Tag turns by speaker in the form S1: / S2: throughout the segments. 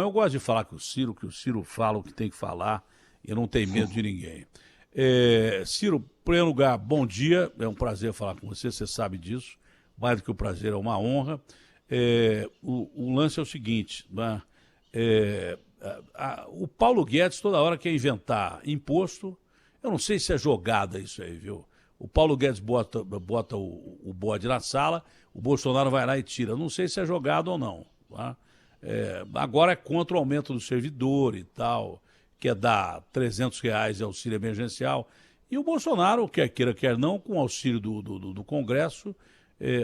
S1: Eu gosto de falar com que o Ciro fala o que tem que falar, e não tem medo de ninguém. Ciro, em primeiro lugar, bom dia, é um prazer falar com você, você sabe disso, mais do que o prazer, é uma honra. O lance é o seguinte, né? O Paulo Guedes toda hora quer inventar imposto, eu não sei se é jogada isso aí, viu? O Paulo Guedes bota o bode na sala, o Bolsonaro vai lá e tira. Não sei se é jogado ou não, tá? Agora é contra o aumento do servidor e tal, quer dar R$ 300 de auxílio emergencial. E o Bolsonaro, quer queira, quer não, com o auxílio do Congresso,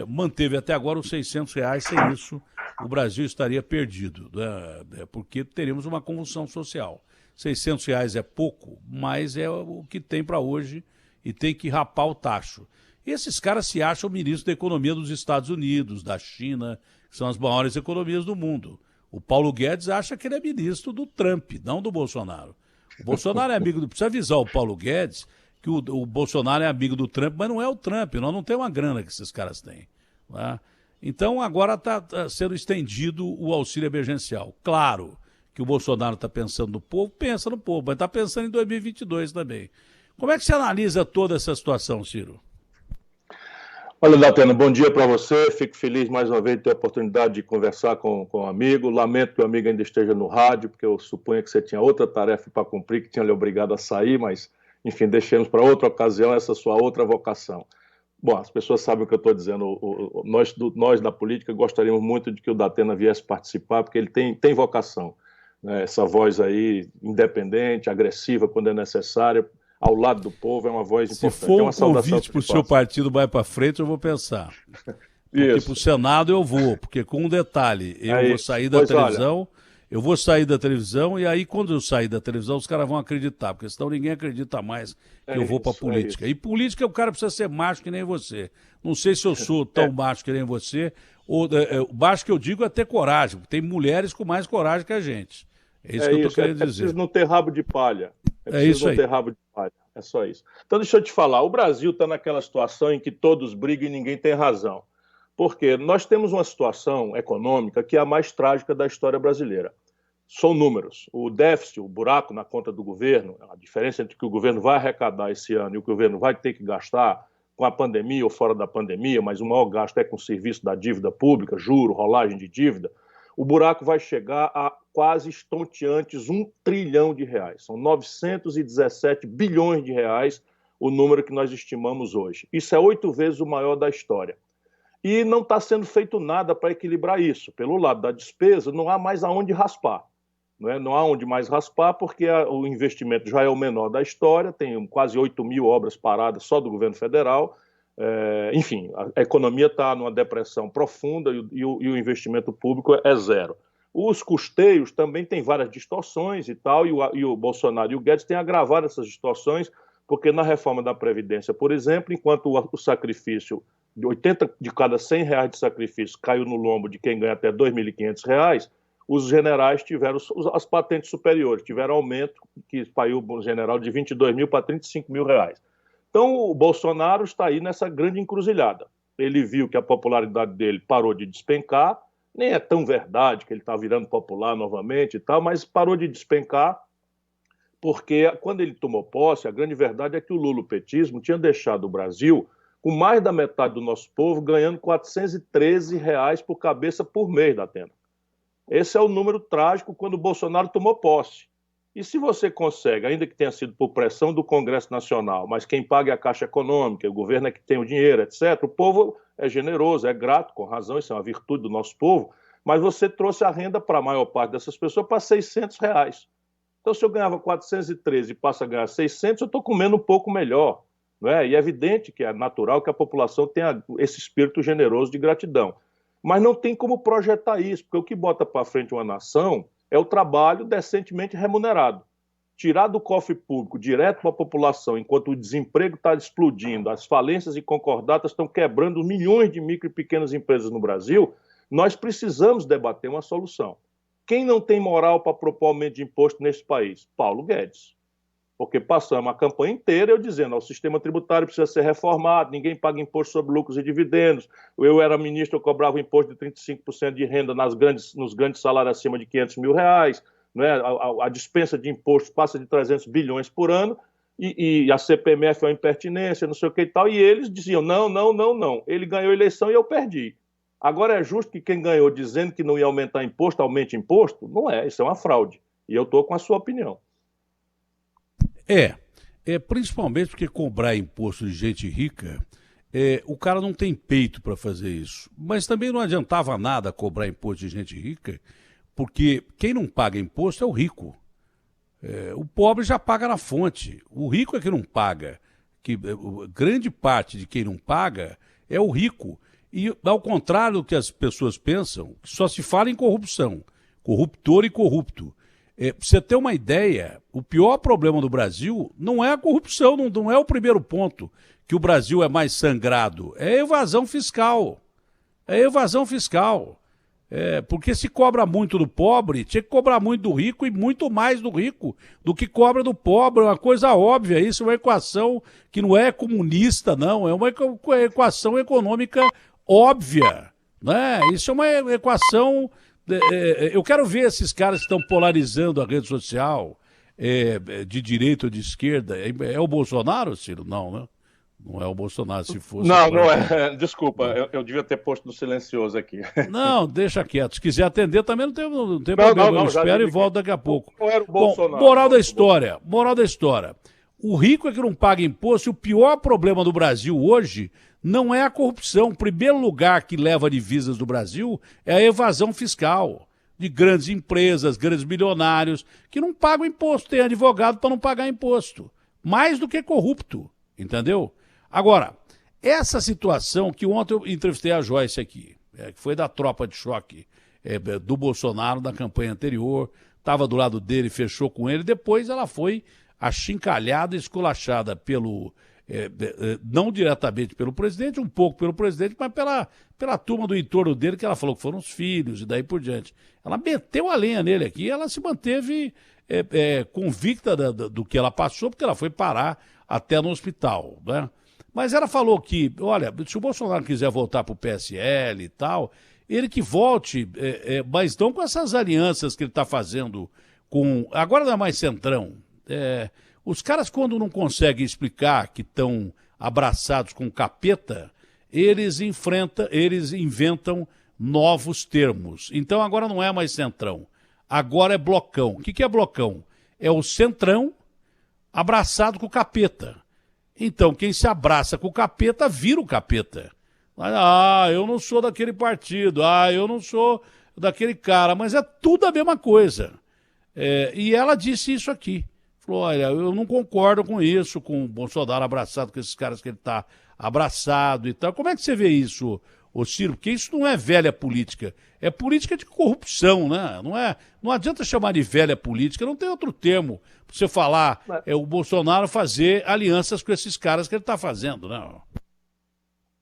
S1: manteve até agora os R$ 600. Sem isso, o Brasil estaria perdido, né? Porque teríamos uma convulsão social. R$ 600 é pouco, mas é o que tem para hoje e tem que rapar o tacho. E esses caras se acham ministro da economia dos Estados Unidos, da China, que são as maiores economias do mundo. O Paulo Guedes acha que ele é ministro do Trump, não do Bolsonaro. O Bolsonaro é amigo do... Precisa avisar o Paulo Guedes que o Bolsonaro é amigo do Trump, mas não é o Trump. Nós não temos uma grana que esses caras têm. Tá? Então agora está sendo estendido o auxílio emergencial. Claro que o Bolsonaro está pensando no povo, pensa no povo, mas está pensando em 2022 também. Como é que você analisa toda essa situação, Ciro?
S2: Olha, Datena, bom dia para você. Fico feliz mais uma vez de ter a oportunidade de conversar com um amigo. Lamento que o amigo ainda esteja no rádio, porque eu suponho que você tinha outra tarefa para cumprir, que tinha lhe obrigado a sair, mas, enfim, deixemos para outra ocasião essa sua outra vocação. Bom, as pessoas sabem o que eu estou dizendo. Nós da política gostaríamos muito de que o Datena viesse participar, porque ele tem vocação, né? Essa voz aí independente, agressiva quando é necessária, ao lado do povo, é uma voz
S1: Se
S2: importante.
S1: for
S2: É
S1: um
S2: uma saudação
S1: convite para o seu partido mais para frente, eu vou pensar. Porque para o Senado eu vou, porque com um detalhe, eu vou sair da televisão, e aí quando eu sair da televisão os caras vão acreditar, porque senão ninguém acredita mais que eu vou para política. E política o cara precisa ser macho que nem você. Não sei se eu sou tão macho que nem você, ou macho que eu digo é ter coragem, porque tem mulheres com mais coragem que a gente. É isso que eu estou querendo dizer.
S2: É preciso não ter rabo de palha.
S1: É isso aí.
S2: Não ter rabo de palha. É só isso. Então, deixa eu te falar. O Brasil está naquela situação em que todos brigam e ninguém tem razão. Porque nós temos uma situação econômica que é a mais trágica da história brasileira. São números. O déficit, o buraco na conta do governo, a diferença entre o que o governo vai arrecadar esse ano e o que o governo vai ter que gastar com a pandemia ou fora da pandemia, mas o maior gasto é com o serviço da dívida pública, juro, rolagem de dívida, o buraco vai chegar a quase estonteantes R$ 1 trilhão. São 917 bilhões de reais o número que nós estimamos hoje. Isso é 8 vezes o maior da história. E não está sendo feito nada para equilibrar isso. Pelo lado da despesa, não há mais aonde raspar. Não há onde mais raspar, porque o investimento já é o menor da história, tem quase 8.000 obras paradas só do governo federal. Enfim, a economia está numa depressão profunda e o investimento público é zero. Os custeios também têm várias distorções e tal, e o Bolsonaro e o Guedes têm agravado essas distorções, porque na reforma da Previdência, por exemplo, enquanto o sacrifício de 80 de cada R$ 100 de sacrifício caiu no lombo de quem ganha até R$ 2.500, os generais tiveram, as patentes superiores, tiveram aumento que saiu o general de 22 mil para 35 mil reais. Então, o Bolsonaro está aí nessa grande encruzilhada. Ele viu que a popularidade dele parou de despencar, nem é tão verdade que ele está virando popular novamente e tal, mas parou de despencar porque quando ele tomou posse, a grande verdade é que o lulopetismo tinha deixado o Brasil com mais da metade do nosso povo ganhando R$ 413 por cabeça por mês, Datena. Esse é o número trágico quando o Bolsonaro tomou posse. E se você consegue, ainda que tenha sido por pressão do Congresso Nacional, mas quem paga é a Caixa Econômica, o governo é que tem o dinheiro, etc., o povo é generoso, é grato, com razão, isso é uma virtude do nosso povo, mas você trouxe a renda para a maior parte dessas pessoas para R$ 600. Então, se eu ganhava 413 e passa a ganhar 600, eu estou comendo um pouco melhor. Não é? E é evidente que é natural que a população tenha esse espírito generoso de gratidão. Mas não tem como projetar isso, porque o que bota para frente uma nação é o trabalho decentemente remunerado. Tirar do cofre público direto para a população, enquanto o desemprego está explodindo, as falências e concordatas estão quebrando milhões de micro e pequenas empresas no Brasil, nós precisamos debater uma solução. Quem não tem moral para propor aumento de imposto nesse país? Paulo Guedes. Porque passamos a campanha inteira eu dizendo, o sistema tributário precisa ser reformado, ninguém paga imposto sobre lucros e dividendos. Eu era ministro, eu cobrava imposto de 35% de renda nos grandes salários acima de R$ 500 mil, né? A dispensa de impostos passa de 300 bilhões por ano, e a CPMF é uma impertinência, não sei o que e tal, e eles diziam, não, não, não, não. Ele ganhou a eleição e eu perdi. Agora é justo que quem ganhou dizendo que não ia aumentar imposto, aumente imposto? Não é, isso é uma fraude. E eu estou com a sua opinião.
S1: Principalmente porque cobrar imposto de gente rica, o cara não tem peito para fazer isso. Mas também não adiantava nada cobrar imposto de gente rica, porque quem não paga imposto é o rico. O pobre já paga na fonte. O rico é que não paga. Grande parte de quem não paga é o rico. E, ao contrário do que as pessoas pensam, só se fala em corrupção. Corruptor e corrupto. Pra você ter uma ideia, o pior problema do Brasil não é a corrupção, não é o primeiro ponto que o Brasil é mais sangrado. É a evasão fiscal. É a evasão fiscal. Porque se cobra muito do pobre, tinha que cobrar muito do rico e muito mais do rico do que cobra do pobre. É uma coisa óbvia. Isso é uma equação que não é comunista, não. É uma equação econômica óbvia. Né? Isso é uma equação... Eu quero ver esses caras que estão polarizando a rede social de direita ou de esquerda. É o Bolsonaro, Ciro? Não, né? Não é o Bolsonaro, se fosse...
S2: Não, não é. Desculpa, eu devia ter posto no silencioso aqui.
S1: Não, deixa quieto. Se quiser atender também não tem problema.
S2: Não,
S1: eu espero e volto daqui a pouco.
S2: Não era o Bolsonaro.
S1: Bom, moral da história. O rico é que não paga imposto e o pior problema do Brasil hoje não é a corrupção. O primeiro lugar que leva divisas do Brasil é a evasão fiscal de grandes empresas, grandes milionários, que não pagam imposto, tem advogado para não pagar imposto. Mais do que corrupto, entendeu? Agora, essa situação que ontem eu entrevistei a Joyce aqui, que foi da tropa de choque do Bolsonaro na campanha anterior, estava do lado dele, fechou com ele, depois ela foi achincalhada, esculachada pelo... não diretamente pelo presidente, um pouco pelo presidente, mas pela turma do entorno dele, que ela falou que foram os filhos e daí por diante. Ela meteu a lenha nele aqui e ela se manteve convicta do que ela passou, porque ela foi parar até no hospital, né? Mas ela falou que, olha, se o Bolsonaro quiser voltar para o PSL e tal, ele que volte, mas não com essas alianças que ele está fazendo com... Agora não é mais Centrão. Os caras, quando não conseguem explicar que estão abraçados com o capeta, eles inventam novos termos. Então agora não é mais Centrão, agora é Blocão. O que é Blocão? É o Centrão abraçado com o capeta. Então quem se abraça com o capeta vira o capeta. Eu não sou daquele partido, eu não sou daquele cara, mas é tudo a mesma coisa. E ela disse isso aqui. Falou, olha, eu não concordo com isso, com o Bolsonaro abraçado, com esses caras que ele está abraçado e tal. Como é que você vê isso, Ciro? Porque isso não é velha política, é política de corrupção, né? Não adianta chamar de velha política, não tem outro termo para você falar, o Bolsonaro fazer alianças com esses caras que ele está fazendo, né?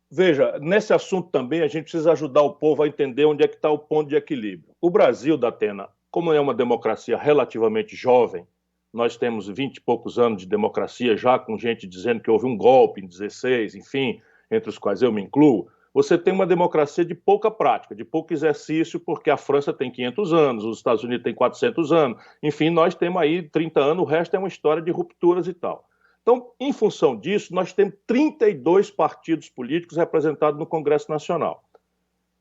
S2: Veja, nesse assunto também a gente precisa ajudar o povo a entender onde é que está o ponto de equilíbrio. O Brasil, Datena, como é uma democracia relativamente jovem, nós temos 20 e poucos anos de democracia já, com gente dizendo que houve um golpe em 16, enfim, entre os quais eu me incluo. Você tem uma democracia de pouca prática, de pouco exercício, porque a França tem 500 anos, os Estados Unidos têm 400 anos, enfim, nós temos aí 30 anos, o resto é uma história de rupturas e tal. Então, em função disso, nós temos 32 partidos políticos representados no Congresso Nacional.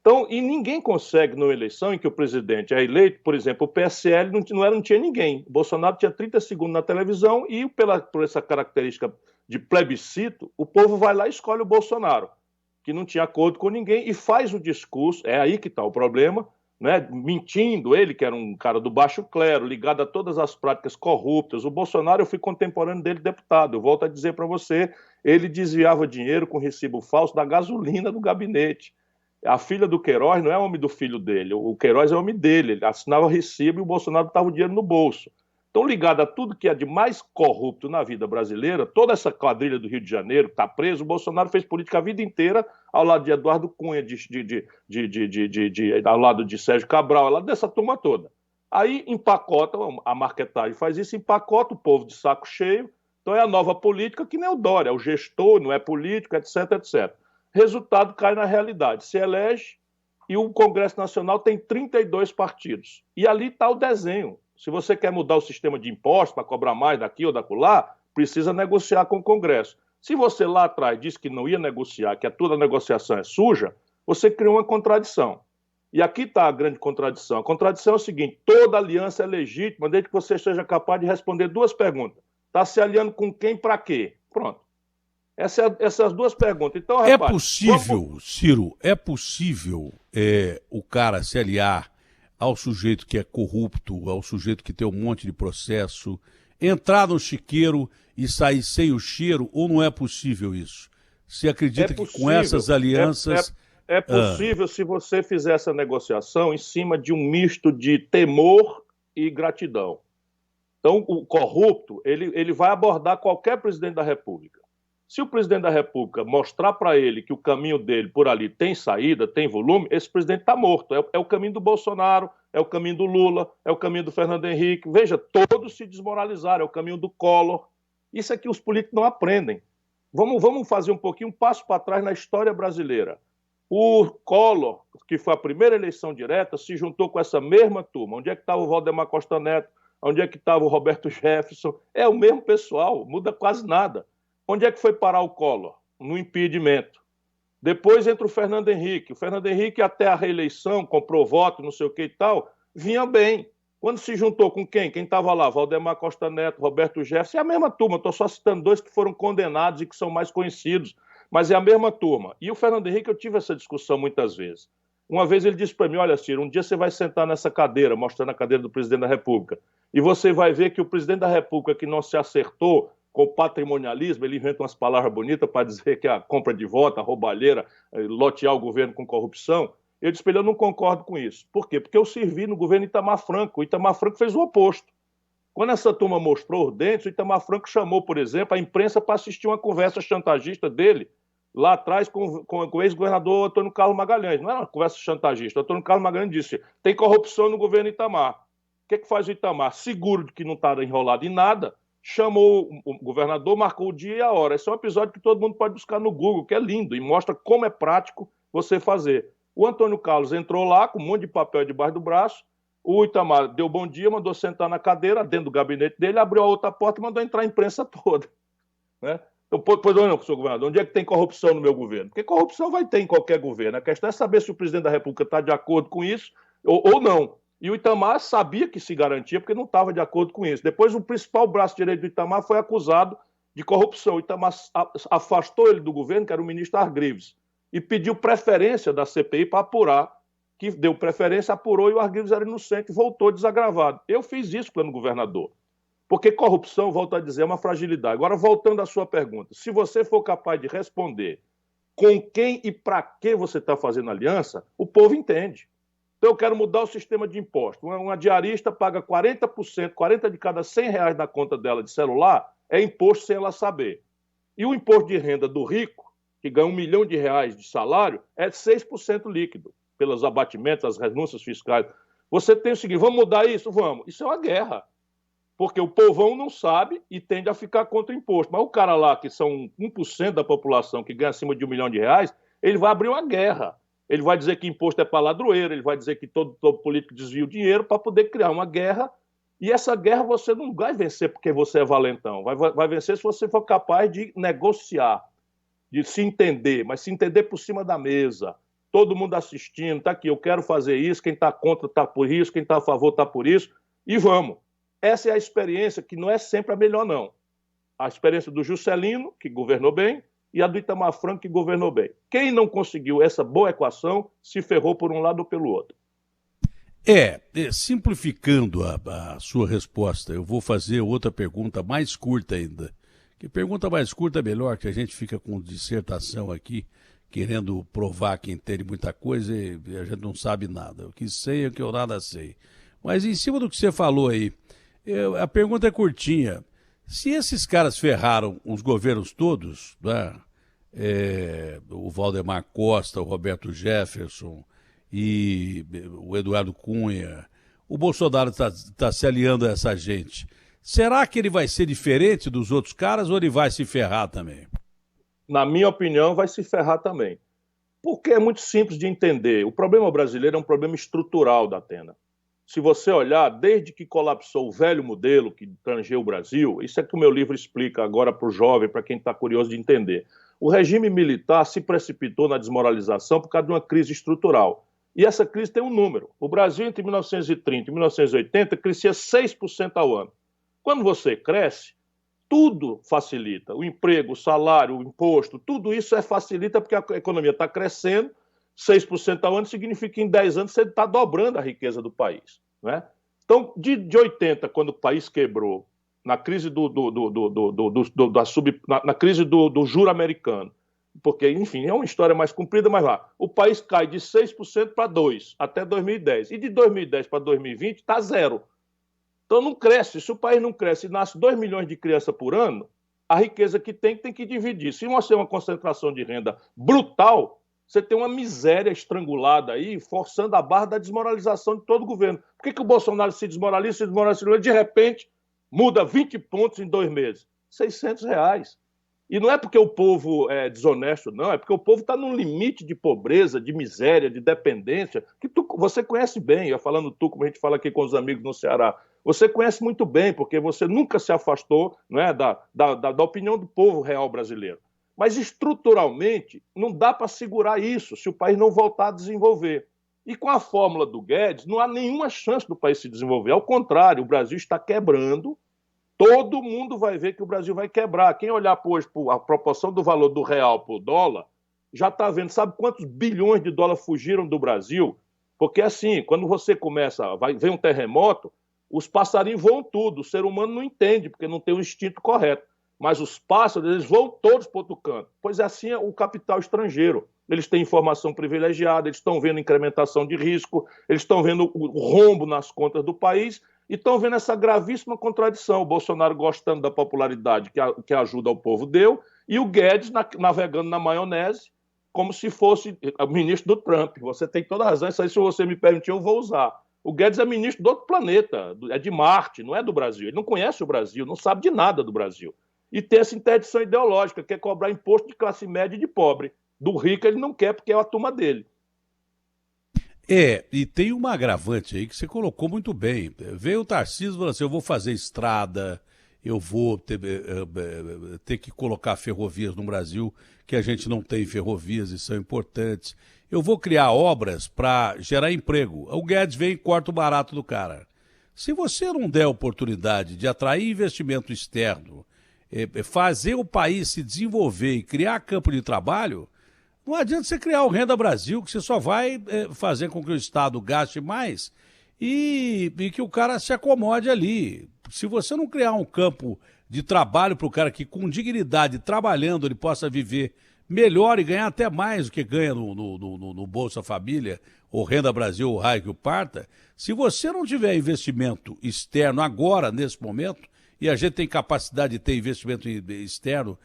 S2: Então, e ninguém consegue, numa eleição em que o presidente é eleito, por exemplo, o PSL não tinha ninguém. O Bolsonaro tinha 30 segundos na televisão e, por essa característica de plebiscito, o povo vai lá e escolhe o Bolsonaro, que não tinha acordo com ninguém, e faz o discurso, é aí que está o problema, né? Mentindo, ele que era um cara do baixo clero, ligado a todas as práticas corruptas. O Bolsonaro, eu fui contemporâneo dele deputado, eu volto a dizer para você, ele desviava dinheiro com recibo falso da gasolina do gabinete. A filha do Queiroz não é homem do filho dele, o Queiroz é homem dele, ele assinava recibo e o Bolsonaro botava o dinheiro no bolso. Então, ligado a tudo que é de mais corrupto na vida brasileira, toda essa quadrilha do Rio de Janeiro que está preso, o Bolsonaro fez política a vida inteira ao lado de Eduardo Cunha, ao lado de Sérgio Cabral, ao lado dessa turma toda. Aí empacota, a marketagem faz isso, empacota o povo de saco cheio. Então é a nova política que nem o Dória, é o gestor, não é político, etc, etc. Resultado, cai na realidade. Se elege e o Congresso Nacional tem 32 partidos. E ali está o desenho. Se você quer mudar o sistema de impostos para cobrar mais daqui ou daquela, precisa negociar com o Congresso. Se você lá atrás disse que não ia negociar, que toda negociação é suja, você criou uma contradição. E aqui está a grande contradição. A contradição é o seguinte: toda aliança é legítima desde que você seja capaz de responder duas perguntas. Está se aliando com quem, para quê? Pronto. Essas duas perguntas. Então,
S1: repare, é possível, Ciro, é possível o cara se aliar ao sujeito que é corrupto, ao sujeito que tem um monte de processo, entrar no chiqueiro e sair sem o cheiro, ou não é possível isso? Você acredita que com essas alianças...
S2: É possível se você fizer essa negociação em cima de um misto de temor e gratidão. Então, o corrupto, ele vai abordar qualquer presidente da República. Se o presidente da República mostrar para ele que o caminho dele por ali tem saída, tem volume, esse presidente está morto. É o caminho do Bolsonaro, é o caminho do Lula, é o caminho do Fernando Henrique. Veja, todos se desmoralizaram, é o caminho do Collor. Isso é que os políticos não aprendem. Vamos fazer um passo para trás na história brasileira. O Collor, que foi a primeira eleição direta, se juntou com essa mesma turma. Onde é que estava o Valdemar Costa Neto? Onde é que estava o Roberto Jefferson? É o mesmo pessoal, muda quase nada. Onde é que foi parar o Collor? No impedimento. Depois entra o Fernando Henrique. O Fernando Henrique, até a reeleição, comprou voto, não sei o que e tal, vinha bem. Quando se juntou com quem? Quem estava lá? Valdemar Costa Neto, Roberto Jefferson. É a mesma turma, estou só citando dois que foram condenados e que são mais conhecidos. Mas é a mesma turma. E o Fernando Henrique, eu tive essa discussão muitas vezes. Uma vez ele disse para mim: olha, Ciro, um dia você vai sentar nessa cadeira, mostrando a cadeira do presidente da República, e você vai ver que o presidente da República que não se acertou com o patrimonialismo, ele inventa umas palavras bonitas para dizer que a compra de voto, a roubalheira, lotear o governo com corrupção. Eu disse para ele: eu não concordo com isso. Por quê? Porque eu servi no governo Itamar Franco. O Itamar Franco fez o oposto. Quando essa turma mostrou os dentes, o Itamar Franco chamou, por exemplo, a imprensa para assistir uma conversa chantagista dele, lá atrás com o ex-governador Antônio Carlos Magalhães. Não era uma conversa chantagista. O Antônio Carlos Magalhães disse: tem corrupção no governo Itamar. O que faz o Itamar? Seguro de que não está enrolado em nada, chamou o governador, marcou o dia e a hora. Esse é um episódio que todo mundo pode buscar no Google, que é lindo e mostra como é prático você fazer. O Antônio Carlos entrou lá com um monte de papel debaixo do braço, o Itamar deu bom dia, mandou sentar na cadeira dentro do gabinete dele, abriu a outra porta e mandou entrar a imprensa toda. Né? Então, pois não, senhor governador, onde é que tem corrupção no meu governo? Porque corrupção vai ter em qualquer governo. A questão é saber se o presidente da República está de acordo com isso ou não. E o Itamar sabia que se garantia porque não estava de acordo com isso. Depois, o principal braço direito do Itamar foi acusado de corrupção. O Itamar afastou ele do governo, que era o ministro Argrives, e pediu preferência da CPI para apurar, que deu preferência, apurou e o Argrives era inocente, voltou desagravado. Eu fiz isso quando governador. Porque corrupção, volto a dizer, é uma fragilidade. Agora, voltando à sua pergunta, se você for capaz de responder com quem e para que você está fazendo aliança, o povo entende. Então, eu quero mudar o sistema de imposto. Uma diarista paga 40%, 40 de cada R$100 na conta dela de celular, é imposto sem ela saber. E o imposto de renda do rico, que ganha R$1 milhão de salário, é 6% líquido, pelos abatimentos, as renúncias fiscais. Você tem o seguinte: vamos mudar isso? Vamos. Isso é uma guerra. Porque o povão não sabe e tende a ficar contra o imposto. Mas o cara lá, que são 1% da população, que ganha acima de R$1 milhão, ele vai abrir uma guerra. Ele vai dizer que imposto é para ladroeiro, ele vai dizer que todo político desvia o dinheiro para poder criar uma guerra. E essa guerra você não vai vencer porque você é valentão. Vai vencer se você for capaz de negociar, de se entender, mas se entender por cima da mesa. Todo mundo assistindo, está aqui, eu quero fazer isso, quem está contra está por isso, quem está a favor está por isso, e vamos. Essa é a experiência que não é sempre a melhor, não. A experiência do Juscelino, que governou bem, e a do Itamar Franco, que governou bem. Quem não conseguiu essa boa equação se ferrou por um lado ou pelo outro.
S1: Simplificando a sua resposta, eu vou fazer outra pergunta mais curta ainda. Que pergunta mais curta é melhor, que a gente fica com dissertação aqui, querendo provar que entende muita coisa e a gente não sabe nada. O que sei é o que eu nada sei. Mas em cima do que você falou aí, a pergunta é curtinha. Se esses caras ferraram os governos todos, né? O Valdemar Costa, o Roberto Jefferson e o Eduardo Cunha, o Bolsonaro está se aliando a essa gente. Será que ele vai ser diferente dos outros caras ou ele vai se ferrar também?
S2: Na minha opinião, vai se ferrar também. Porque é muito simples de entender. O problema brasileiro é um problema estrutural da Atena. Se você olhar, desde que colapsou o velho modelo que tangeu o Brasil, isso é que o meu livro explica agora para o jovem, para quem está curioso de entender. O regime militar se precipitou na desmoralização por causa de uma crise estrutural. E essa crise tem um número. O Brasil, entre 1930 e 1980, crescia 6% ao ano. Quando você cresce, tudo facilita. O emprego, o salário, o imposto, tudo isso facilita porque a economia está crescendo. 6% ao ano significa que em 10 anos você está dobrando a riqueza do país. Né? Então, de 80, quando o país quebrou, na crise na crise do juro americano, porque, enfim, é uma história mais comprida, mas lá, o país cai de 6% para 2% até 2010. E de 2010 para 2020 está zero. Então não cresce. Se o país não cresce e nasce 2 milhões de crianças por ano, a riqueza que tem que dividir. Se você tem uma concentração de renda brutal, você tem uma miséria estrangulada aí, forçando a barra da desmoralização de todo o governo. Por que o Bolsonaro se desmoraliza, de repente, muda 20 pontos em 2 meses? R$600. E não é porque o povo é desonesto, não, é porque o povo está num limite de pobreza, de miséria, de dependência, que você conhece bem, eu falando tu, como a gente fala aqui com os amigos no Ceará, você conhece muito bem, porque você nunca se afastou, não é, da opinião do povo real brasileiro. Mas estruturalmente não dá para segurar isso se o país não voltar a desenvolver. E com a fórmula do Guedes, não há nenhuma chance do país se desenvolver. Ao contrário, o Brasil está quebrando. Todo mundo vai ver que o Brasil vai quebrar. Quem olhar hoje a proporção do valor do real para o dólar, já está vendo. Sabe quantos bilhões de dólares fugiram do Brasil? Porque assim, quando você vem um terremoto, os passarinhos voam tudo. O ser humano não entende, porque não tem o instinto correto. Mas os pássaros, eles vão todos para outro canto. Pois é assim o capital estrangeiro. Eles têm informação privilegiada, eles estão vendo incrementação de risco, eles estão vendo o rombo nas contas do país e estão vendo essa gravíssima contradição. O Bolsonaro gostando da popularidade que a ajuda ao povo deu e o Guedes navegando na maionese como se fosse o ministro do Trump. Você tem toda a razão, isso aí, se você me permitir, eu vou usar. O Guedes é ministro do outro planeta, é de Marte, não é do Brasil. Ele não conhece o Brasil, não sabe de nada do Brasil. E tem essa interdição ideológica, quer cobrar imposto de classe média e de pobre. Do rico ele não quer, porque é a turma dele.
S1: E tem uma agravante aí que você colocou muito bem. Veio o Tarcísio e falou assim, eu vou fazer estrada, eu vou ter que colocar ferrovias no Brasil, que a gente não tem ferrovias e são importantes. Eu vou criar obras para gerar emprego. O Guedes vem e corta o barato do cara. Se você não der oportunidade de atrair investimento externo, fazer o país se desenvolver e criar campo de trabalho, não adianta você criar o Renda Brasil, que você só vai fazer com que o Estado gaste mais e que o cara se acomode ali. Se você não criar um campo de trabalho para o cara que, com dignidade, trabalhando, ele possa viver melhor e ganhar até mais do que ganha no Bolsa Família, ou Renda Brasil, ou raio que o parta, se você não tiver investimento externo agora, nesse momento, e a gente tem capacidade de ter investimento externo,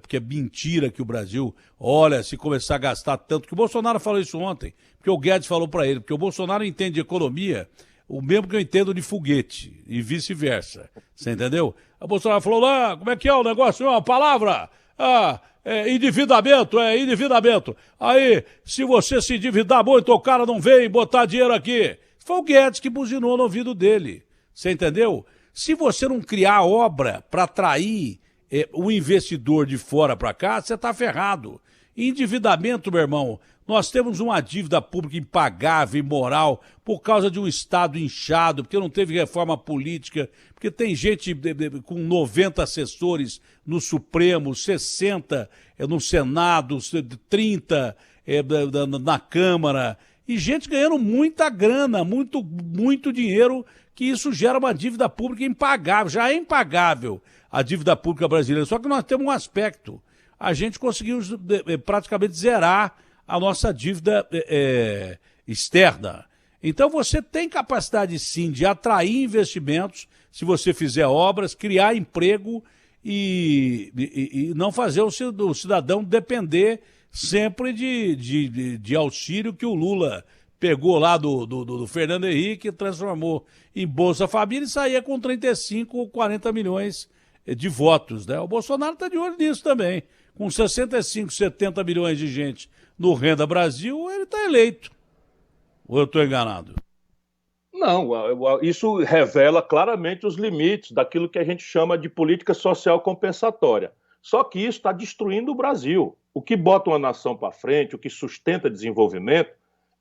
S1: porque é mentira que o Brasil, olha, se começar a gastar tanto, que o Bolsonaro falou isso ontem, porque o Guedes falou para ele, porque o Bolsonaro entende de economia o mesmo que eu entendo de foguete, e vice-versa, você entendeu? O Bolsonaro falou lá, como é que é o negócio? Uma palavra, endividamento. Aí, se você se endividar muito, o cara não vem botar dinheiro aqui. Foi o Guedes que buzinou no ouvido dele, você entendeu? Se você não criar obra para atrair o investidor de fora para cá, você está ferrado. Endividamento, meu irmão, nós temos uma dívida pública impagável, imoral, por causa de um Estado inchado, porque não teve reforma política, porque tem gente com 90 assessores no Supremo, 60 no Senado, 30 na Câmara, e gente ganhando muita grana, muito dinheiro, que isso gera uma dívida pública impagável. Já é impagável a dívida pública brasileira, só que nós temos um aspecto. A gente conseguiu praticamente zerar a nossa dívida externa. Então você tem capacidade sim de atrair investimentos, se você fizer obras, criar emprego e não fazer o cidadão depender sempre de auxílio que o Lula pegou lá do Fernando Henrique, transformou em Bolsa Família e saía com 35 ou 40 milhões de votos, né? O Bolsonaro está de olho nisso também. Com 65, 70 milhões de gente no Renda Brasil, ele está eleito. Ou eu estou enganado?
S2: Não, isso revela claramente os limites daquilo que a gente chama de política social compensatória. Só que isso está destruindo o Brasil. O que bota uma nação para frente, o que sustenta desenvolvimento,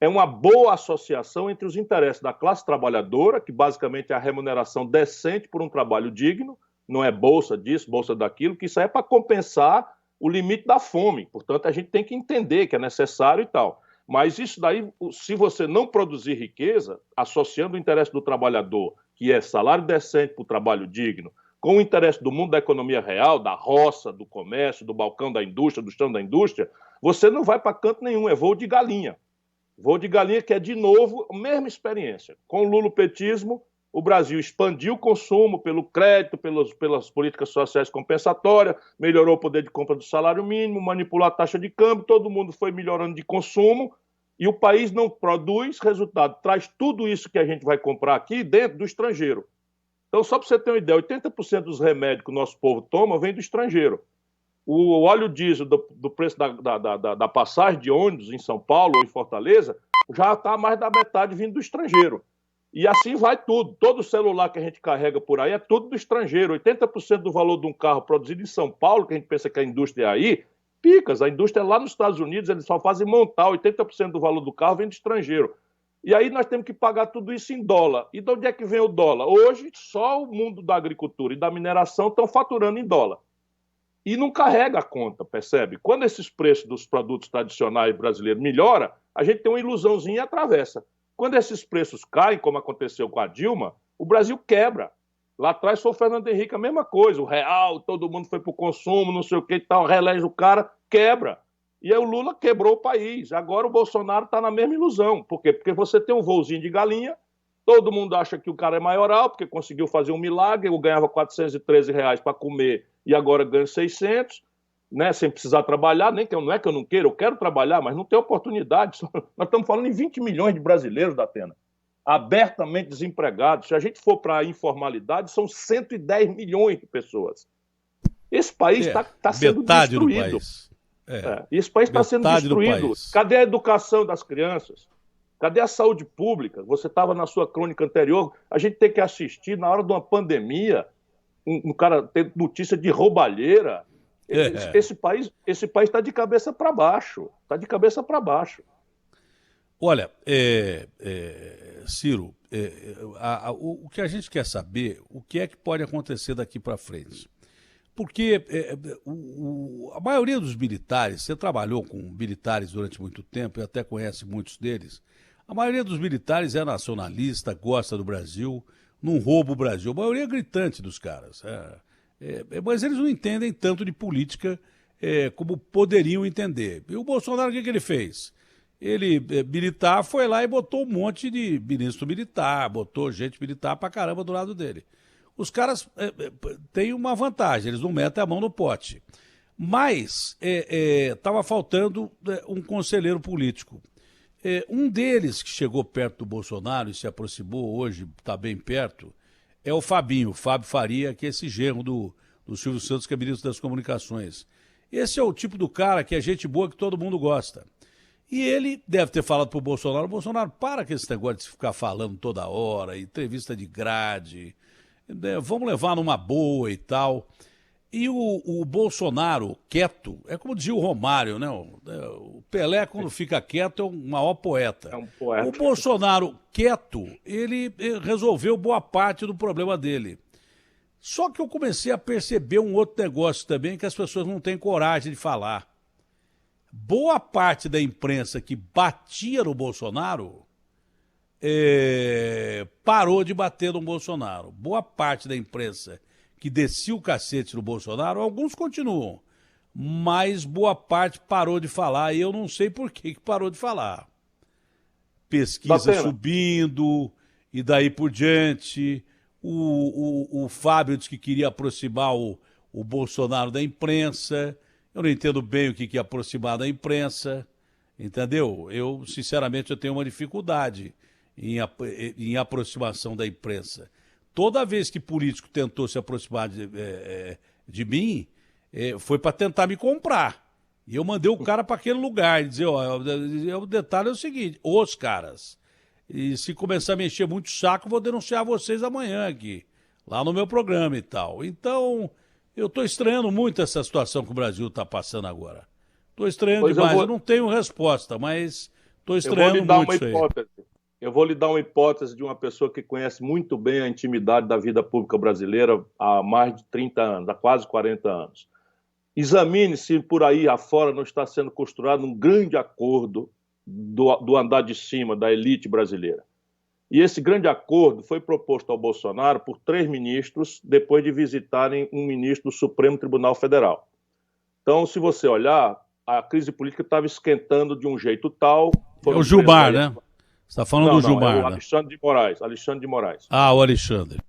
S2: é uma boa associação entre os interesses da classe trabalhadora, que basicamente é a remuneração decente por um trabalho digno, não é bolsa disso, bolsa daquilo, que isso aí é para compensar o limite da fome. Portanto, a gente tem que entender que é necessário e tal. Mas isso daí, se você não produzir riqueza, associando o interesse do trabalhador, que é salário decente para o trabalho digno, com o interesse do mundo da economia real, da roça, do comércio, do balcão da indústria, do chão da indústria, você não vai para canto nenhum, é voo de galinha. Voo de galinha que é, de novo, a mesma experiência. Com o lulopetismo, o Brasil expandiu o consumo pelo crédito, pelas políticas sociais compensatórias, melhorou o poder de compra do salário mínimo, manipulou a taxa de câmbio, todo mundo foi melhorando de consumo e o país não produz resultado. Traz tudo isso que a gente vai comprar aqui dentro do estrangeiro. Então, só para você ter uma ideia, 80% dos remédios que o nosso povo toma vem do estrangeiro. O óleo diesel do preço da passagem de ônibus em São Paulo ou em Fortaleza já está mais da metade vindo do estrangeiro. E assim vai tudo. Todo celular que a gente carrega por aí é tudo do estrangeiro. 80% do valor de um carro produzido em São Paulo, que a gente pensa que a indústria é aí, picas. A indústria é lá nos Estados Unidos, eles só fazem montar. 80% do valor do carro vem do estrangeiro. E aí nós temos que pagar tudo isso em dólar. E de onde é que vem o dólar? Hoje, só o mundo da agricultura e da mineração estão faturando em dólar. E não carrega a conta, percebe? Quando esses preços dos produtos tradicionais brasileiros melhoram, a gente tem uma ilusãozinha e atravessa. Quando esses preços caem, como aconteceu com a Dilma, o Brasil quebra. Lá atrás foi o Fernando Henrique, a mesma coisa. O real, todo mundo foi para o consumo, não sei o que e tal, reelege o cara, quebra. E aí o Lula quebrou o país. Agora o Bolsonaro está na mesma ilusão. Por quê? Porque você tem um voozinho de galinha, todo mundo acha que o cara é maioral, porque conseguiu fazer um milagre, eu ganhava R$ 413 para comer e agora ganho 600, né, sem precisar trabalhar, não é que eu não queira, eu quero trabalhar, mas não tenho oportunidade. Nós estamos falando em 20 milhões de brasileiros, Datena, abertamente desempregados. Se a gente for para a informalidade, são 110 milhões de pessoas. Esse país está sendo destruído. Esse país está sendo destruído. Cadê a educação das crianças? Cadê a saúde pública? Você estava na sua crônica anterior, a gente tem que assistir na hora de uma pandemia, um cara ter notícia de roubalheira. Esse país está de cabeça para baixo. Está de cabeça para baixo.
S1: Olha, Ciro, o que a gente quer saber, o que é que pode acontecer daqui para frente? Porque a maioria dos militares, você trabalhou com militares durante muito tempo e até conhece muitos deles, a maioria dos militares é nacionalista, gosta do Brasil, não rouba o Brasil. A maioria é gritante dos caras. Mas eles não entendem tanto de política como poderiam entender. E o Bolsonaro, o que ele fez? Ele, militar, foi lá e botou um monte de ministro militar, botou gente militar pra caramba do lado dele. Os caras têm uma vantagem, eles não metem a mão no pote. Mas estava faltando um conselheiro político. Um deles que chegou perto do Bolsonaro e se aproximou hoje, está bem perto, é o Fábio Faria, que é esse genro do Silvio Santos, que é ministro das Comunicações. Esse é o tipo do cara que é gente boa, que todo mundo gosta. E ele deve ter falado para o Bolsonaro, para com esse negócio de ficar falando toda hora, entrevista de grade, vamos levar numa boa e tal. E o Bolsonaro quieto, é como dizia o Romário, né? O Pelé, quando fica quieto, é o maior poeta.
S2: É um poeta.
S1: O Bolsonaro quieto, ele resolveu boa parte do problema dele. Só que eu comecei a perceber um outro negócio também, que as pessoas não têm coragem de falar. Boa parte da imprensa que batia no Bolsonaro parou de bater no Bolsonaro. Boa parte da imprensa que descia o cacete no Bolsonaro, alguns continuam, mas boa parte parou de falar, e eu não sei por que parou de falar. Pesquisa subindo, e daí por diante. O Fábio disse que queria aproximar o Bolsonaro da imprensa. Eu não entendo bem o que é aproximar da imprensa. entendeu? Eu, sinceramente, eu tenho uma dificuldade em aproximação da imprensa. Toda vez que político tentou se aproximar de mim, foi para tentar me comprar. E eu mandei o cara para aquele lugar e dizer, ó, o detalhe é o seguinte, os caras, e se começar a mexer muito saco, vou denunciar vocês amanhã aqui, lá no meu programa e tal. Então, eu estou estranhando muito essa situação que o Brasil está passando agora. Estou estranhando demais, eu não tenho resposta, mas estou estranhando muito isso aí.
S2: Eu vou lhe dar uma hipótese de uma pessoa que conhece muito bem a intimidade da vida pública brasileira há mais de 30 anos, há quase 40 anos. Examine se por aí afora não está sendo costurado um grande acordo do andar de cima da elite brasileira. E esse grande acordo foi proposto ao Bolsonaro por 3 ministros depois de visitarem um ministro do Supremo Tribunal Federal. Então, se você olhar, a crise política estava esquentando de um jeito tal...
S1: É o Gilmar, né? Você está falando do Gilmar,
S2: é o Alexandre de Moraes. Alexandre de Moraes.
S1: Ah, o Alexandre.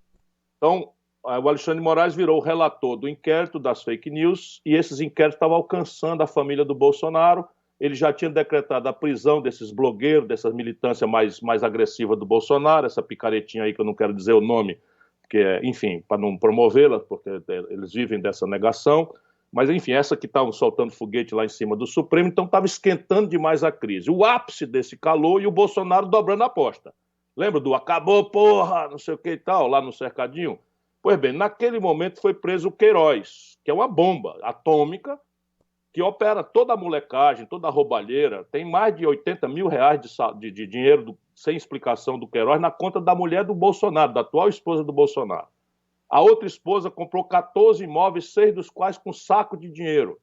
S2: Então, o Alexandre de Moraes virou o relator do inquérito das fake news e esses inquéritos estavam alcançando a família do Bolsonaro. Ele já tinha decretado a prisão desses blogueiros, dessa militância mais agressiva do Bolsonaro, essa picaretinha aí que eu não quero dizer o nome, porque, enfim, para não promovê-la, porque eles vivem dessa negação. Mas, enfim, essa que estavam soltando foguete lá em cima do Supremo, então estava esquentando demais a crise. O ápice desse calor e o Bolsonaro dobrando a aposta. Lembra do acabou, porra, não sei o que e tal, lá no cercadinho? Pois bem, naquele momento foi preso o Queiroz, que é uma bomba atômica que opera toda a molecagem, toda a roubalheira. Tem mais de 80 mil reais de dinheiro sem explicação do Queiroz na conta da mulher do Bolsonaro, da atual esposa do Bolsonaro. A outra esposa comprou 14 imóveis, 6 dos quais com saco de dinheiro.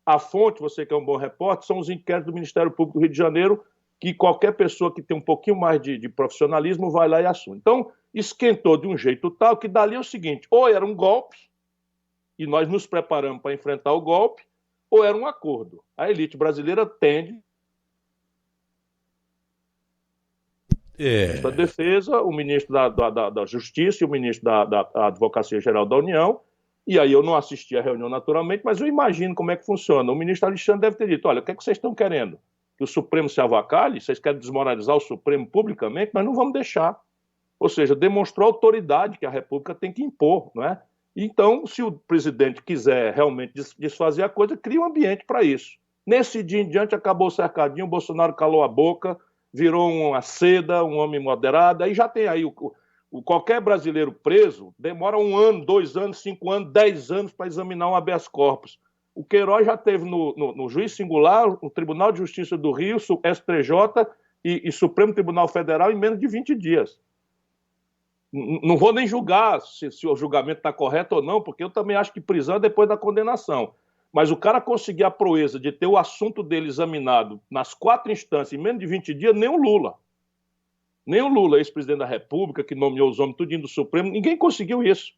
S2: A fonte, você que é um bom repórter, são os inquéritos do Ministério Público do Rio de Janeiro, que qualquer pessoa que tem um pouquinho mais de profissionalismo vai lá e assume. Então, esquentou de um jeito tal que dali é o seguinte, ou era um golpe, e nós nos preparamos para enfrentar o golpe, ou era um acordo. A elite brasileira tende da Defesa, o ministro da Justiça e o ministro da Advocacia Geral da União, e aí eu não assisti à reunião naturalmente, mas eu imagino como é que funciona. O ministro Alexandre deve ter dito, olha, o que é que vocês estão querendo? Que o Supremo se avacalhe? Vocês querem desmoralizar o Supremo publicamente? Mas não vamos deixar. Ou seja, demonstrou a autoridade que a República tem que impor, não é? Então, se o presidente quiser realmente desfazer a coisa, cria um ambiente para isso. Nesse dia em diante, acabou o cercadinho, o Bolsonaro calou a boca, virou uma seda, um homem moderado, aí já tem aí qualquer brasileiro preso, demora 1 ano, 2 anos, 5 anos, 10 anos para examinar um habeas corpus. O Queiroz já teve no juiz singular, o Tribunal de Justiça do Rio, STJ e Supremo Tribunal Federal em menos de 20 dias. Não vou nem julgar se o julgamento está correto ou não, porque eu também acho que prisão é depois da condenação. Mas o cara conseguir a proeza de ter o assunto dele examinado nas 4 instâncias em menos de 20 dias, nem o Lula. Nem o Lula, ex-presidente da República, que nomeou os homens tudinho do Supremo, ninguém conseguiu isso.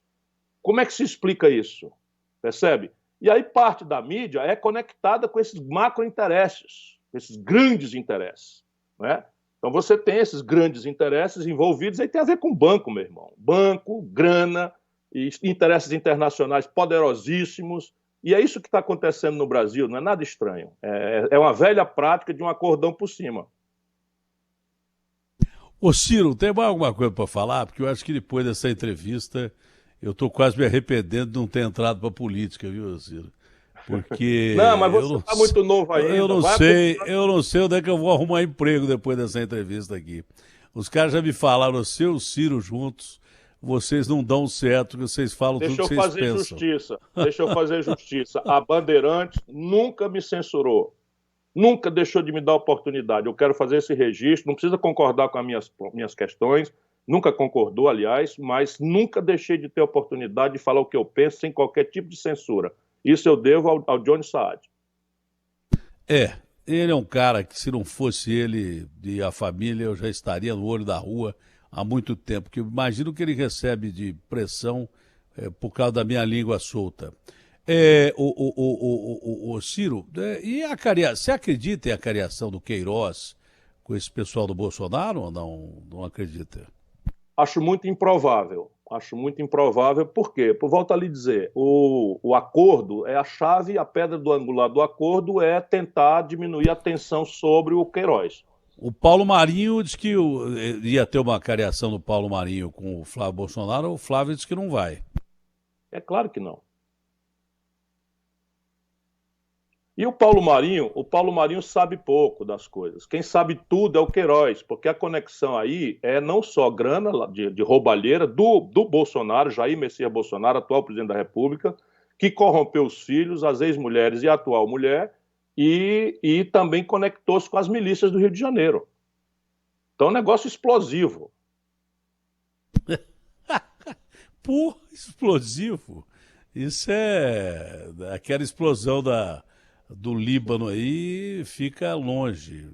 S2: Como é que se explica isso? Percebe? E aí parte da mídia é conectada com esses macro-interesses, esses grandes interesses, né? Então você tem esses grandes interesses envolvidos, aí tem a ver com banco, meu irmão. Banco, grana, e interesses internacionais poderosíssimos. E é isso que está acontecendo no Brasil, não é nada estranho. É uma velha prática de um acordão por cima.
S1: Ô Ciro, tem mais alguma coisa para falar? Porque eu acho que depois dessa entrevista eu estou quase me arrependendo de não ter entrado para a política, viu, Ciro? Porque...
S2: Não, mas você está muito novo ainda.
S1: Eu não sei onde é que eu vou arrumar emprego depois dessa entrevista aqui. Os caras já me falaram, seu e o Ciro juntos, vocês não dão certo, vocês falam tudo que vocês pensam.
S2: Deixa eu fazer justiça. A Bandeirantes nunca me censurou. Nunca deixou de me dar oportunidade. Eu quero fazer esse registro, não precisa concordar com as minhas questões, nunca concordou, aliás, mas nunca deixei de ter oportunidade de falar o que eu penso sem qualquer tipo de censura. Isso eu devo ao Johnny Saad.
S1: Ele é um cara que, se não fosse ele e a família, eu já estaria no olho da rua há muito tempo, porque eu imagino que ele recebe de pressão por causa da minha língua solta. O Ciro, você acredita em a cariação do Queiroz com esse pessoal do Bolsonaro ou não acredita?
S2: Acho muito improvável. Acho muito improvável. Por quê? Por volta a lhe dizer, o acordo é a chave, a pedra do angular do acordo é tentar diminuir a tensão sobre o Queiroz.
S1: O Paulo Marinho disse que ia ter uma cariação do Paulo Marinho com o Flávio Bolsonaro, o Flávio disse que não vai.
S2: É claro que não. E o Paulo Marinho sabe pouco das coisas. Quem sabe tudo é o Queiroz, porque a conexão aí é não só grana de roubalheira do Bolsonaro, Jair Messias Bolsonaro, atual presidente da República, que corrompeu os filhos, as ex-mulheres e a atual mulher, e também conectou-se com as milícias do Rio de Janeiro. Então é um negócio explosivo.
S1: Porra, explosivo. Isso é aquela explosão do Líbano aí, fica longe.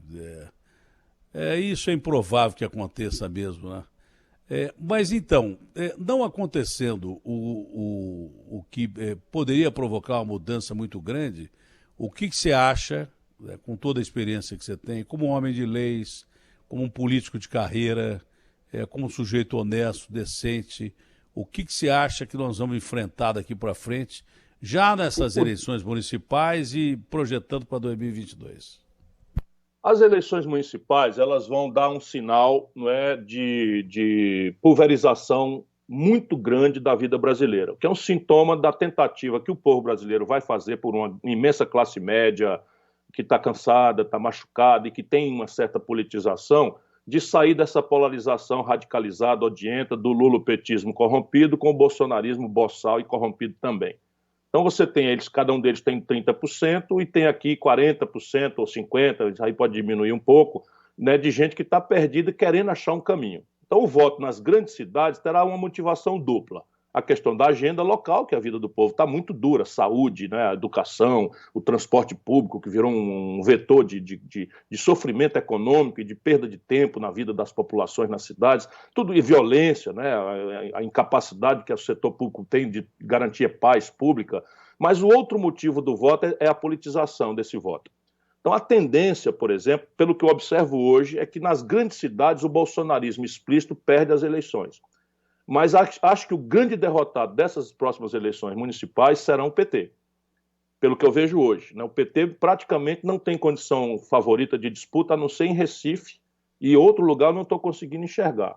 S1: Isso é improvável que aconteça mesmo, né? Mas então, não acontecendo o que poderia provocar uma mudança muito grande, o que você acha, com toda a experiência que você tem, como um homem de leis, como um político de carreira, como um sujeito honesto, decente, o que você acha que nós vamos enfrentar daqui para frente, já nessas eleições municipais e projetando para 2022?
S2: As eleições municipais, elas vão dar um sinal, não é, de pulverização muito grande da vida brasileira, que é um sintoma da tentativa que o povo brasileiro vai fazer por uma imensa classe média que está cansada, está machucada e que tem uma certa politização, de sair dessa polarização radicalizada, odienta, do lulopetismo corrompido com o bolsonarismo boçal e corrompido também. Então você tem eles, cada um deles tem 30% e tem aqui 40% ou 50%, aí pode diminuir um pouco, né, de gente que está perdida querendo achar um caminho. Então o voto nas grandes cidades terá uma motivação dupla. A questão da agenda local, que a vida do povo está muito dura, saúde, né, a educação, o transporte público, que virou um vetor de sofrimento econômico e de perda de tempo na vida das populações nas cidades, tudo, e violência, né, a incapacidade que o setor público tem de garantir paz pública. Mas o outro motivo do voto é a politização desse voto. Então, a tendência, por exemplo, pelo que eu observo hoje, é que nas grandes cidades o bolsonarismo explícito perde as eleições. Mas acho que o grande derrotado dessas próximas eleições municipais será o PT, pelo que eu vejo hoje, né? O PT praticamente não tem condição favorita de disputa, a não ser em Recife, e outro lugar eu não estou conseguindo enxergar.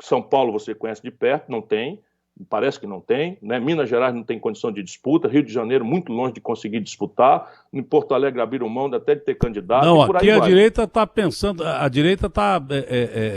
S2: São Paulo você conhece de perto, não tem, parece que não tem, né? Minas Gerais não tem condição de disputa, Rio de Janeiro muito longe de conseguir disputar, em Porto Alegre abriram mão até de ter candidato.
S1: Não,
S2: e por
S1: aqui
S2: aí
S1: a
S2: vai.
S1: direita está pensando, a direita está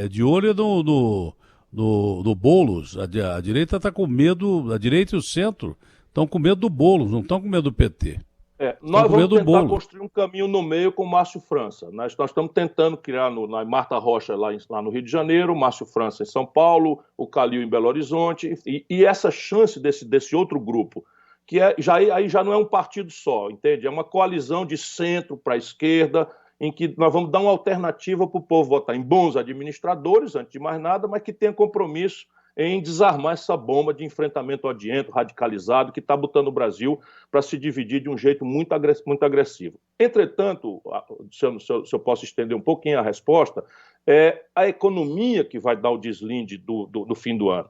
S1: de olho no Boulos. A direita está com medo, a direita e o centro estão com medo do Boulos, não estão com medo do PT. Estão
S2: Nós
S1: com medo
S2: vamos
S1: do
S2: tentar
S1: Boulos.
S2: construir um caminho no meio com o Márcio França. Nós estamos tentando criar na Marta Rocha, lá no Rio de Janeiro, o Márcio França em São Paulo, o Calil em Belo Horizonte, e essa chance desse outro grupo, que aí já não é um partido só, entende? É uma coalizão de centro para a esquerda, em que nós vamos dar uma alternativa para o povo votar em bons administradores, antes de mais nada, mas que tenha compromisso em desarmar essa bomba de enfrentamento odiento, radicalizado, que está botando o Brasil para se dividir de um jeito muito agressivo. Entretanto, se eu posso estender um pouquinho a resposta, é a economia que vai dar o deslinde do fim do ano.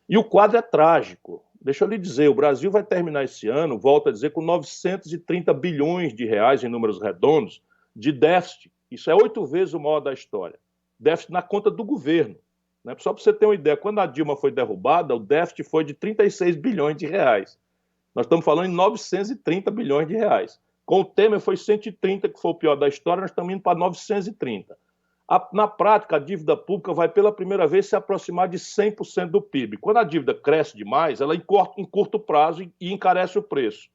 S2: E o quadro é trágico. Deixa eu lhe dizer, o Brasil vai terminar esse ano, volto a dizer, com 930 bilhões de reais, em números redondos, de déficit. Isso é 8 vezes o maior da história. Déficit na conta do governo. Né? Só para você ter uma ideia, quando a Dilma foi derrubada, o déficit foi de 36 bilhões de reais. Nós estamos falando em 930 bilhões de reais. Com o Temer foi 130, que foi o pior da história, nós estamos indo para 930. Na prática, a dívida pública vai pela primeira vez se aproximar de 100% do PIB. Quando a dívida cresce demais, ela em curto prazo e encarece o preço.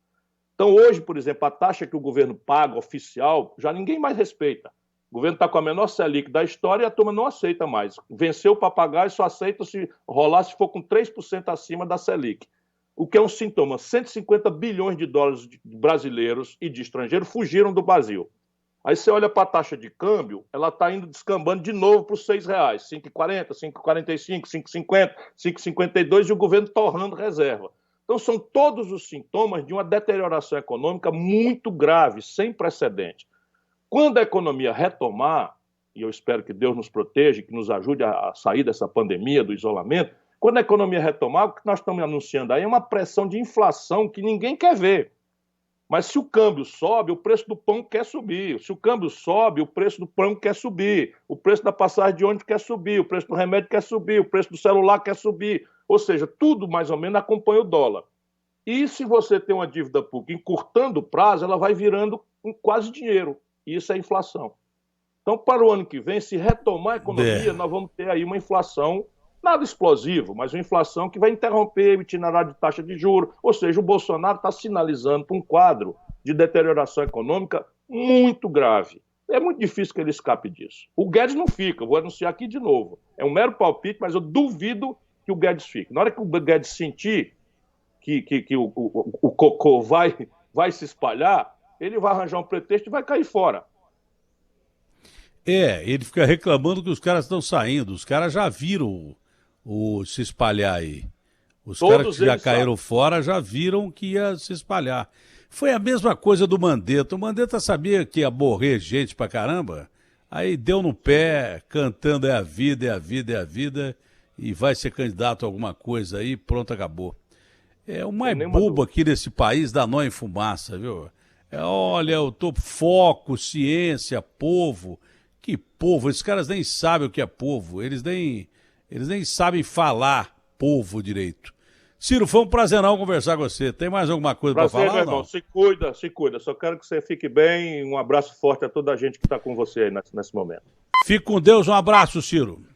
S2: Então, hoje, por exemplo, a taxa que o governo paga oficial, já ninguém mais respeita. O governo está com a menor Selic da história e a turma não aceita mais. Venceu o papagaio e só aceita se rolar se for com 3% acima da Selic. O que é um sintoma. 150 bilhões de dólares de brasileiros e de estrangeiros fugiram do Brasil. Aí você olha para a taxa de câmbio, ela está indo descambando de novo para os R$ 6,00, 5,40, 5,45, 5,50, 5,52 e o governo torrando reserva. Então, são todos os sintomas de uma deterioração econômica muito grave, sem precedente. Quando a economia retomar, e eu espero que Deus nos proteja, que nos ajude a sair dessa pandemia, do isolamento, Quando a economia retomar, o que nós estamos anunciando aí é uma pressão de inflação que ninguém quer ver. Mas se o câmbio sobe, o preço do pão quer subir. Se o câmbio sobe, o preço do pão quer subir. O preço da passagem de ônibus quer subir. O preço do remédio quer subir. O preço do celular quer subir. Ou seja, tudo mais ou menos acompanha o dólar. E se você tem uma dívida pública encurtando o prazo, ela vai virando quase dinheiro. E isso é inflação. Então, para o ano que vem, se retomar a economia, nós vamos ter aí uma inflação, nada explosivo, mas uma inflação que vai interromper o itinerário de taxa de juros. Ou seja, o Bolsonaro está sinalizando para um quadro de deterioração econômica muito grave. É muito difícil que ele escape disso. O Guedes não fica, vou anunciar aqui de novo. É um mero palpite, mas eu duvido que o Guedes fique. Na hora que o Guedes sentir que o cocô vai se espalhar, ele vai arranjar um pretexto e vai cair fora.
S1: Ele fica reclamando que os caras estão saindo. Os caras já viram se espalhar aí. Os caras que já caíram fora já viram que ia se espalhar. Foi a mesma coisa do Mandetta. O Mandetta sabia que ia morrer gente pra caramba, aí deu no pé, cantando é a vida, é a vida, é a vida, e vai ser candidato a alguma coisa aí, pronto, acabou. O mais bobo aqui nesse país dá nó em fumaça, viu? Olha, eu tô foco, ciência, povo. Que povo? Esses caras nem sabem o que é povo. Eles nem sabem falar povo direito. Ciro, foi um prazerão conversar com você. Tem mais alguma coisa para falar?
S2: Meu irmão, se cuida. Só quero que você fique bem. Um abraço forte a toda a gente que está com você aí nesse momento.
S1: Fique com Deus, um abraço, Ciro.